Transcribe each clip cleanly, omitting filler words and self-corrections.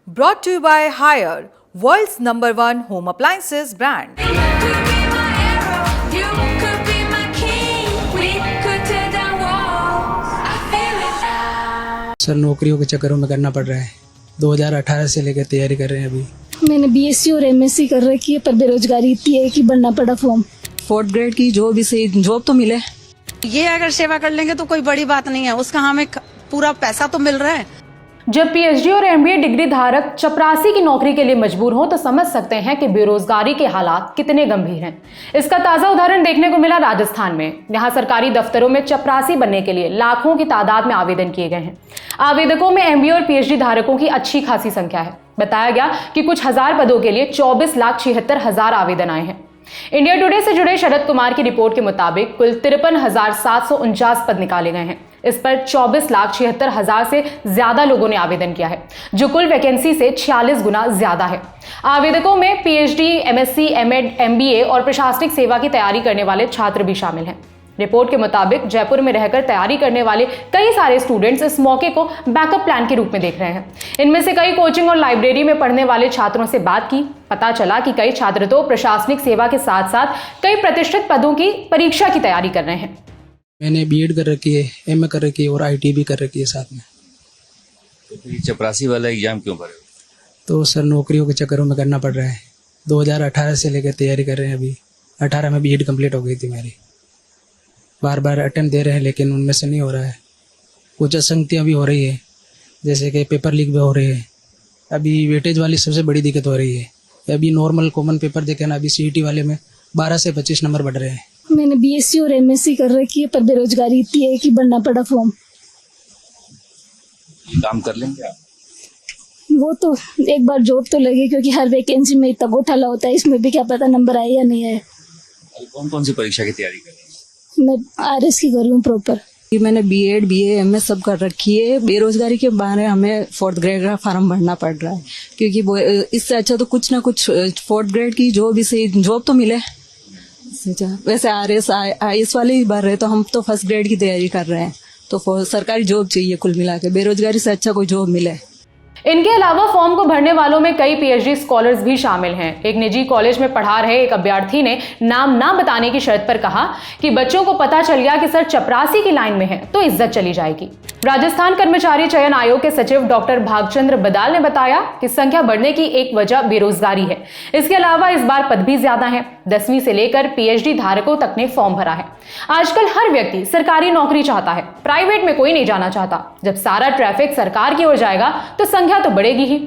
Brought to you by Haier, world's #1 home appliances brand. Sir नौकरियों के चक्करों में करना पड़ रहा है। 2018 से लेकर तैयारी कर रहे हैं अभी। मैंने बीएससी और एमएससी कर रखी है, पर बेरोजगारी इतनी है कि भरना पड़ा फॉर्म। 4th ग्रेड की जो भी सही जॉब तो मिले। ये अगर सेवा कर लेंगे तो कोई बड़ी बात नहीं है, उसका हमें पूरा पैसा तो मिल रहा है। जब पीएचडी और एमबीए डिग्री धारक चपरासी की नौकरी के लिए मजबूर हो तो समझ सकते हैं कि बेरोजगारी के हालात कितने गंभीर हैं। इसका ताजा उदाहरण देखने को मिला राजस्थान में। यहाँ सरकारी दफ्तरों में चपरासी बनने के लिए लाखों की तादाद में आवेदन किए गए हैं। आवेदकों में एमबीए और पीएचडी धारकों की अच्छी खासी संख्या है। बताया गया कि कुछ हजार पदों के लिए 24,76,000 आवेदन आए हैं। इंडिया टुडे से जुड़े शरद कुमार की रिपोर्ट के मुताबिक कुल 53,749 पद निकाले गए हैं। इस पर 24,76,000 से ज्यादा लोगों ने आवेदन किया है, जो कुल वैकेंसी से 46 गुना ज्यादा है। आवेदकों में पीएचडी, एमएससी, एमएड, एमबीए और प्रशासनिक सेवा की तैयारी करने वाले छात्र भी शामिल हैं। रिपोर्ट के मुताबिक जयपुर में रहकर तैयारी करने वाले कई सारे स्टूडेंट्स इस मौके को बैकअप प्लान के रूप में देख रहे हैं। इनमें से कई कोचिंग और लाइब्रेरी में पढ़ने वाले छात्रों से बात की। पता चला कि कई छात्र तो प्रशासनिक सेवा के साथ साथ कई प्रतिष्ठित पदों की परीक्षा की तैयारी कर रहे हैं। मैंने बीएड कर रखी है, एमए कर रखी है और आईटी भी कर रखी है साथ में। तो फिर चपरासी वाला एग्जाम क्यों भरे? तो सर नौकरियों के चक्करों में करना पड़ रहा है। 2018 से लेकर तैयारी कर रहे हैं अभी। 18 में बीएड कंप्लीट हो गई थी मेरी। बार बार अटेम्प्ट दे रहे हैं लेकिन उनमें से नहीं हो रहा है। कुछ असंगतियाँ भी हो रही है, जैसे कि पेपर लीक भी हो रहे हैं। अभी वेटेज वाली सबसे बड़ी दिक्कत हो रही है। अभी नॉर्मल कॉमन पेपर देखे ना, अभी सीईटी वाले में 12 से 25 नंबर बढ़ रहे हैं। मैंने बीएससी और एमएससी कर रखी है, पर बेरोजगारी इतनी है कि भरना पड़ा फॉर्म। ये काम कर लेंगे आप? वो तो एक बार जॉब तो लगे, क्योंकि हर वैकेंसी में इतना घोटाला होता है, इसमें भी क्या पता नंबर आए या नहीं आए। कौन कौन सी परीक्षा की तैयारी कर रहे हैं? मैं आरएस की कर रही हूँ प्रॉपर। मैंने बीएड, बीए, एमए सब कर रखी है। बेरोजगारी के बारे हमें 4th ग्रेड का फॉर्म भरना पड़ रहा है, क्योंकि इससे अच्छा तो कुछ ना कुछ 4th ग्रेड की जो भी सही जॉब तो मिले। वैसे आरएस, आईएएस वाले ही भर रहे, तो हम तो 1st ग्रेड की तैयारी कर रहे हैं। तो सरकारी जॉब चाहिए कुल मिला के, बेरोजगारी से अच्छा कोई जॉब मिले। इनके अलावा फॉर्म को भरने वालों में कई पीएचडी स्कॉलर्स भी शामिल हैं। एक निजी कॉलेज में पढ़ा रहे एक अभ्यर्थी ने नाम ना बताने की शर्त पर कहा कि बच्चों को पता चल गया कि सर चपरासी की लाइन में है तो इज्जत चली जाएगी। राजस्थान कर्मचारी चयन आयोग के सचिव डॉक्टर भागचंद्र बदाल ने बताया कि संख्या बढ़ने की एक वजह बेरोजगारी है। इसके अलावा इस बार पद भी ज्यादा हैं। 10वीं से लेकर पीएचडी धारकों तक ने फॉर्म भरा है। आजकल हर व्यक्ति सरकारी नौकरी चाहता है, प्राइवेट में कोई नहीं जाना चाहता। जब सारा ट्रैफिक सरकार की ओर जाएगा तो संख्या तो बढ़ेगी ही।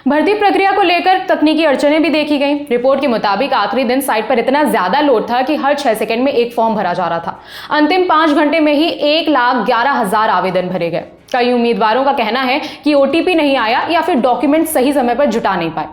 भर्ती प्रक्रिया को लेकर तकनीकी अड़चनें भी देखी गई। रिपोर्ट के मुताबिक आखिरी दिन साइट पर इतना ज्यादा लोड था कि हर 6 सेकंड में एक फॉर्म भरा जा रहा था। अंतिम 5 घंटे में ही 1,11,000 आवेदन भरे गए। कई उम्मीदवारों का कहना है कि ओटीपी नहीं आया या फिर डॉक्यूमेंट सही समय पर जुटा नहीं पाए।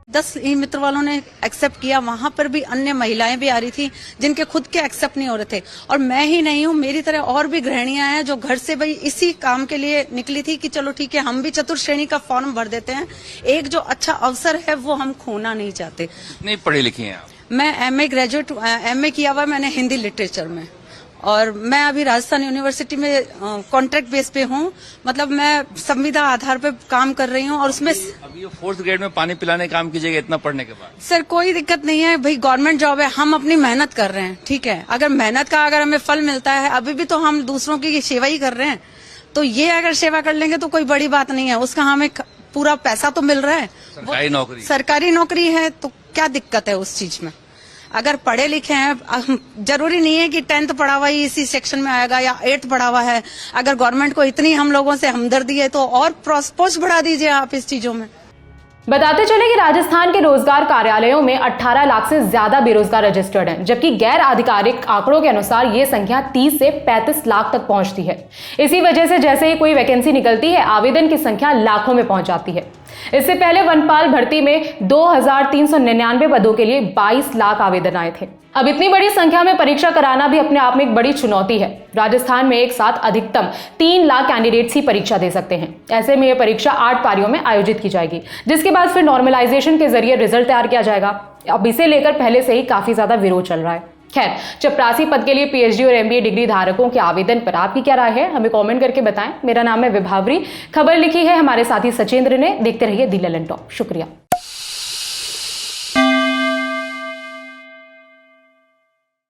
10 ई मित्र वालों ने एक्सेप्ट किया, वहां पर भी अन्य महिलाएं भी आ रही थी जिनके खुद के एक्सेप्ट नहीं हो रहे थे। और मैं ही नहीं हूं, मेरी तरह और भी गृहिणियां हैं जो घर से भाई इसी काम के लिए निकली थी कि चलो ठीक है हम भी चतुर्थ श्रेणी का फॉर्म भर देते हैं। एक जो अच्छा अवसर है वो हम खोना नहीं चाहते। नहीं पढ़े लिखे हैं आप? मैं एमए ग्रेजुएट, एमए किया हुआ मैंने हिंदी लिटरेचर में, और मैं अभी राजस्थान यूनिवर्सिटी में कॉन्ट्रैक्ट बेस पे हूँ। मतलब मैं संविदा आधार पे काम कर रही हूँ। और उसमें अभी 4th ग्रेड में पानी पिलाने काम कीजिएगा इतना पढ़ने के बाद? सर कोई दिक्कत नहीं है भाई, गवर्नमेंट जॉब है, हम अपनी मेहनत कर रहे हैं, ठीक है। अगर मेहनत का अगर हमें फल मिलता है, अभी भी तो हम दूसरों की सेवा ही कर रहे हैं, तो ये अगर सेवा कर लेंगे तो कोई बड़ी बात नहीं है, उसका हमें पूरा पैसा तो मिल रहा है। सरकारी नौकरी है तो क्या दिक्कत है उस चीज में। अगर पढ़े लिखे हैं, जरूरी नहीं है कि 10th पढ़ा हुआ ही इसी सेक्शन में आएगा या 8th पढ़ा हुआ है। अगर गवर्नमेंट को इतनी हम लोगों से हमदर्दी है तो और पोस्ट बढ़ा दीजिए आप इस चीजों में। बताते चले कि राजस्थान के रोजगार कार्यालयों में 18 लाख से ज्यादा बेरोजगार रजिस्टर्ड हैं, जबकि गैर आधिकारिक आंकड़ों के अनुसार ये संख्या 30 से 35 लाख तक पहुंचती है। इसी वजह से जैसे ही कोई वैकेंसी निकलती है, आवेदन की संख्या लाखों में पहुंच जाती है। इससे पहले वनपाल भर्ती में 2,399 पदों के लिए 22 लाख आवेदन आए थे। अब इतनी बड़ी संख्या में परीक्षा कराना भी अपने आप में एक बड़ी चुनौती है। राजस्थान में एक साथ अधिकतम 3 लाख कैंडिडेट्स ही परीक्षा दे सकते हैं। ऐसे में यह परीक्षा 8 पारियों में आयोजित की जाएगी, जिसके बाद फिर नॉर्मलाइजेशन के जरिए रिजल्ट तैयार किया जाएगा। अब इसे लेकर पहले से ही काफी ज्यादा विरोध चल रहा है। खैर, चपरासी पद के लिए पीएचडी और एमबीए डिग्री धारकों के आवेदन पर आपकी क्या राय है, हमें कमेंट करके बताएं। मेरा नाम है विभावरी। खबर लिखी है हमारे साथी सचेंद्र ने। देखते रहिए दी ललन टॉप। शुक्रिया।